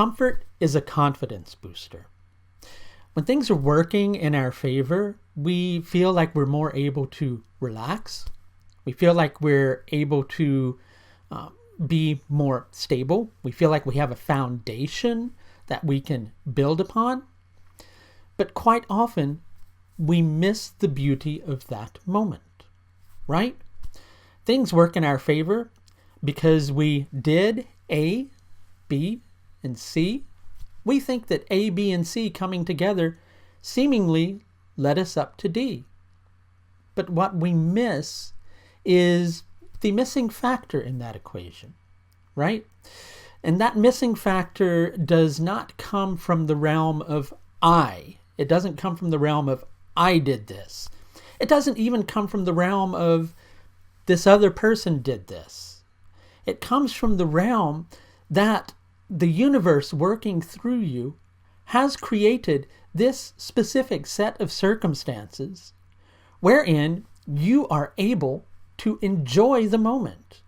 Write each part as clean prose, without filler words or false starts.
Discomfort is a confidence booster. When things are working in our favor, we feel like we're more able to relax. We feel like we're able to be more stable. We feel like we have a foundation that we can build upon. But quite often, we miss the beauty of that moment, right? Things work in our favor because we did A, B, and C. We think that A, B, and C coming together seemingly led us up to D. But what we miss is the missing factor in that equation, right? And that missing factor does not come from the realm of I. It doesn't come from the realm of I did this. It doesn't even come from the realm of this other person did this. It comes from the realm that the universe working through you has created this specific set of circumstances wherein you are able to enjoy the moment.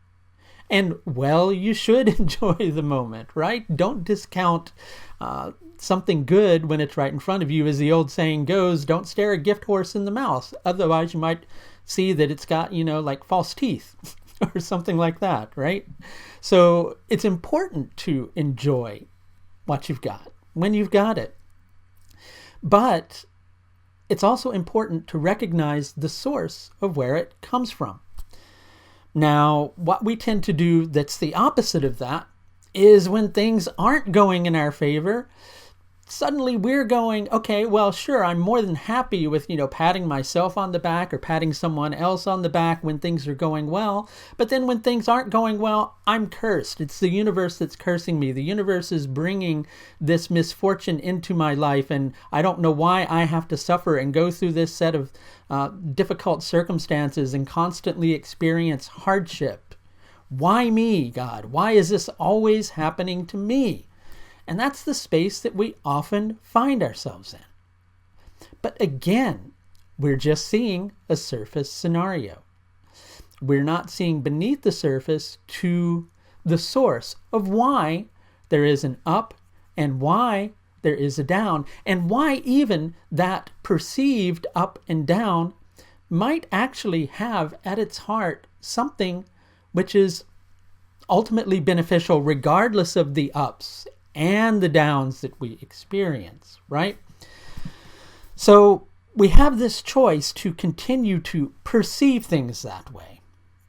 And, well, you should enjoy the moment, right? Don't discount something good when it's right in front of you. As the old saying goes, don't stare a gift horse in the mouth. Otherwise, you might see that it's got, like false teeth or something like that, right? So it's important to enjoy what you've got when you've got it. But it's also important to recognize the source of where it comes from. Now, what we tend to do that's the opposite of that is when things aren't going in our favor, suddenly we're going, okay, well, sure, I'm more than happy with, patting myself on the back or patting someone else on the back when things are going well. But then when things aren't going well, I'm cursed. It's the universe that's cursing me. The universe is bringing this misfortune into my life, and I don't know why I have to suffer and go through this set of difficult circumstances and constantly experience hardship. Why me, God? Why is this always happening to me? And that's the space that we often find ourselves in. But again, we're just seeing a surface scenario. We're not seeing beneath the surface to the source of why there is an up and why there is a down, and why even that perceived up and down might actually have at its heart something which is ultimately beneficial regardless of the ups and the downs that we experience, right? So we have this choice to continue to perceive things that way,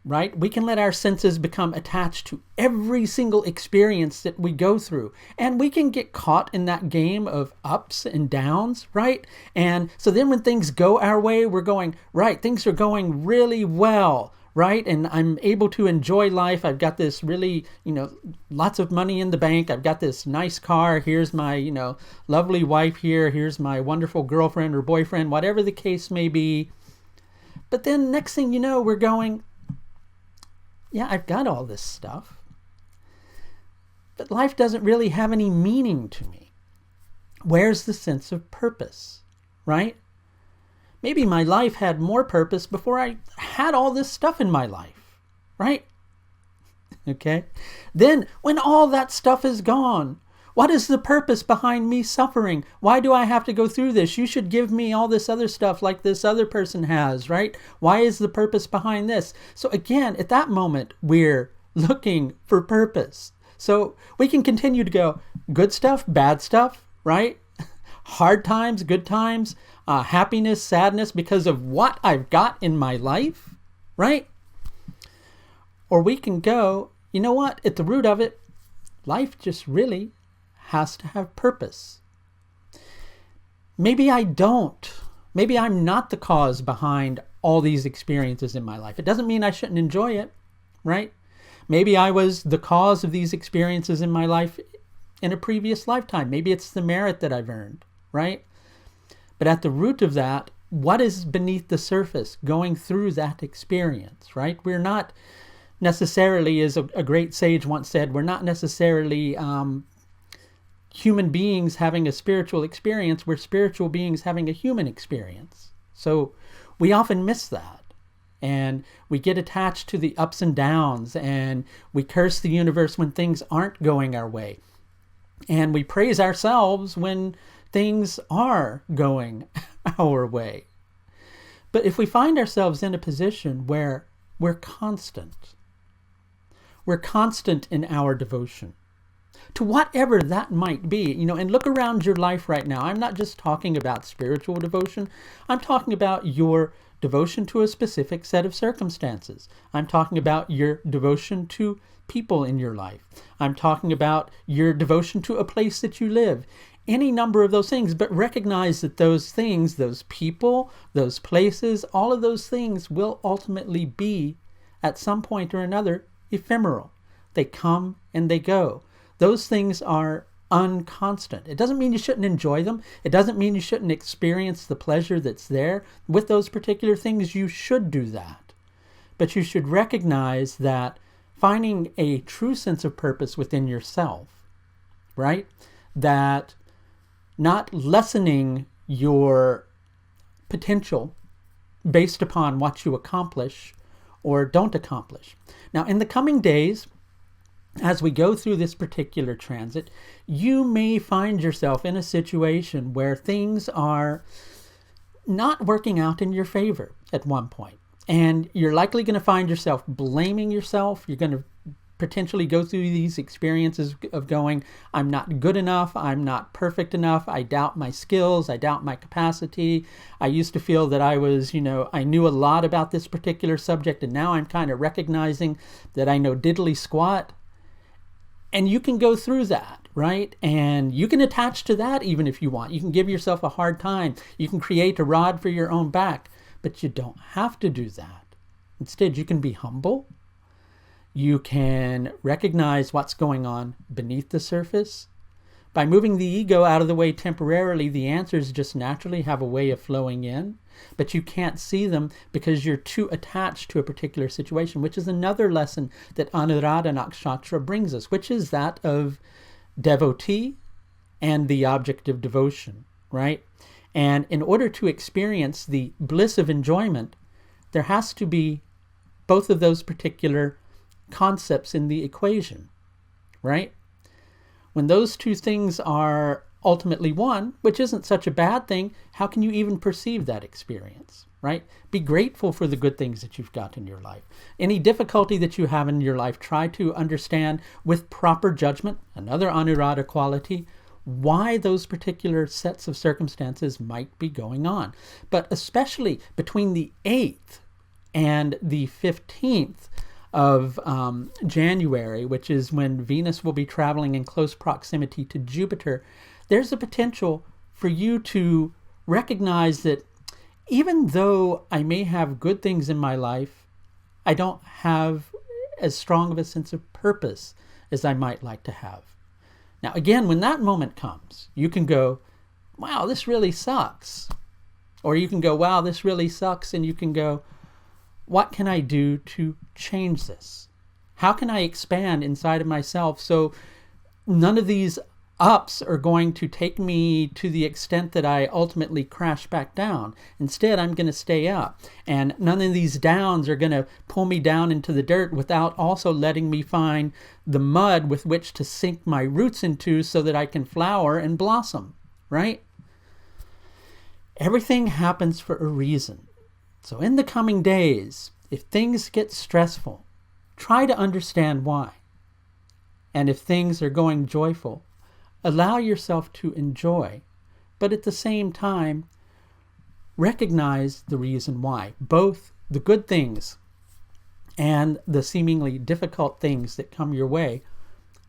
right? We can let our senses become attached to every single experience that we go through, and we can get caught in that game of ups and downs, right? And so then when things go our way, we're going, right, things are going really well, right? And I'm able to enjoy life. I've got this really, lots of money in the bank. I've got this nice car. Here's my, lovely wife here. Here's my wonderful girlfriend or boyfriend, whatever the case may be. But then next thing you know, we're going, yeah, I've got all this stuff, but life doesn't really have any meaning to me. Where's the sense of purpose, right? Maybe my life had more purpose before I had all this stuff in my life, right? Okay. Then when all that stuff is gone, what is the purpose behind me suffering? Why do I have to go through this? You should give me all this other stuff like this other person has, right? Why is the purpose behind this? So again, at that moment, we're looking for purpose. So we can continue to go good stuff, bad stuff, right? Hard times, good times, happiness, sadness because of what I've got in my life, right? Or we can go, you know what? At the root of it, life just really has to have purpose. Maybe I don't. Maybe I'm not the cause behind all these experiences in my life. It doesn't mean I shouldn't enjoy it, right? Maybe I was the cause of these experiences in my life in a previous lifetime. Maybe it's the merit that I've earned, right? But at the root of that, what is beneath the surface going through that experience, right? We're not necessarily, as a great sage once said, we're not necessarily human beings having a spiritual experience. We're spiritual beings having a human experience. So we often miss that. And we get attached to the ups and downs, and we curse the universe when things aren't going our way. And we praise ourselves when things are going our way. But if we find ourselves in a position where we're constant in our devotion to whatever that might be, and look around your life right now. I'm not just talking about spiritual devotion. I'm talking about your devotion to a specific set of circumstances. I'm talking about your devotion to people in your life. I'm talking about your devotion to a place that you live. Any number of those things, but recognize that those things, those people, those places, all of those things will ultimately be, at some point or another, ephemeral. They come and they go. Those things are unconstant. It doesn't mean you shouldn't enjoy them. It doesn't mean you shouldn't experience the pleasure that's there. With those particular things, you should do that. But you should recognize that finding a true sense of purpose within yourself, right? That not lessening your potential based upon what you accomplish or don't accomplish. Now, in the coming days, as we go through this particular transit, you may find yourself in a situation where things are not working out in your favor at one point. And you're likely going to find yourself blaming yourself. You're going to potentially go through these experiences of going, I'm not good enough, I'm not perfect enough, I doubt my skills, I doubt my capacity. I used to feel that I was, I knew a lot about this particular subject, and now I'm kind of recognizing that I know diddly squat. And you can go through that, right? And you can attach to that even if you want. You can give yourself a hard time. You can create a rod for your own back, but you don't have to do that. Instead, you can be humble. You can recognize what's going on beneath the surface. By moving the ego out of the way temporarily, the answers just naturally have a way of flowing in, but you can't see them because you're too attached to a particular situation, which is another lesson that Anuradha Nakshatra brings us, which is that of devotee and the object of devotion, right? And in order to experience the bliss of enjoyment, there has to be both of those particular concepts in the equation, right? When those two things are ultimately one, which isn't such a bad thing, how can you even perceive that experience, right? Be grateful for the good things that you've got in your life. Any difficulty that you have in your life, try to understand with proper judgment, another Anuradha quality, why those particular sets of circumstances might be going on. But especially between the 8th and the 15th of January, which is when Venus will be traveling in close proximity to Jupiter, there's a potential for you to recognize that even though I may have good things in my life, I don't have as strong of a sense of purpose as I might like to have. Now, again, when that moment comes, you can go, wow, this really sucks. Or you can go, wow, this really sucks. And you can go, what can I do to change this? How can I expand inside of myself so none of these ups are going to take me to the extent that I ultimately crash back down? Instead, I'm going to stay up. And none of these downs are going to pull me down into the dirt without also letting me find the mud with which to sink my roots into so that I can flower and blossom, right? Everything happens for a reason. So in the coming days, if things get stressful, try to understand why. And if things are going joyful, allow yourself to enjoy, but at the same time, recognize the reason why. Both the good things and the seemingly difficult things that come your way,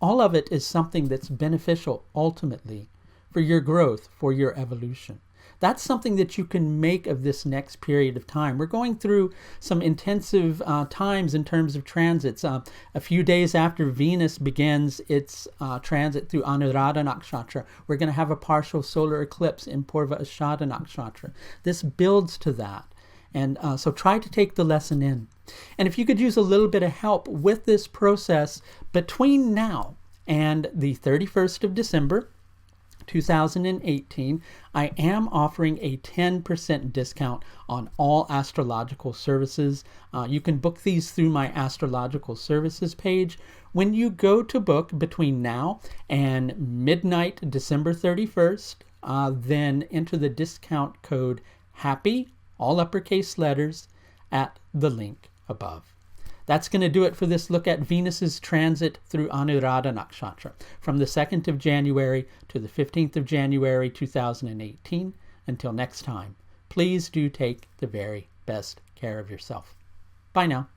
all of it is something that's beneficial ultimately for your growth, for your evolution. That's something that you can make of this next period of time. We're going through some intensive times in terms of transits. A few days after Venus begins its transit through Anuradha Nakshatra, we're going to have a partial solar eclipse in Purva Ashada Nakshatra. This builds to that. And so try to take the lesson in. And if you could use a little bit of help with this process between now and the 31st of December, 2018, I am offering a 10% discount on all astrological services. You can book these through my astrological services page. When you go to book between now and midnight December 31st, then enter the discount code HAPPY, all uppercase letters, at the link above. That's going to do it for this look at Venus's transit through Anuradha Nakshatra from the 2nd of January to the 15th of January 2018. Until next time, please do take the very best care of yourself. Bye now.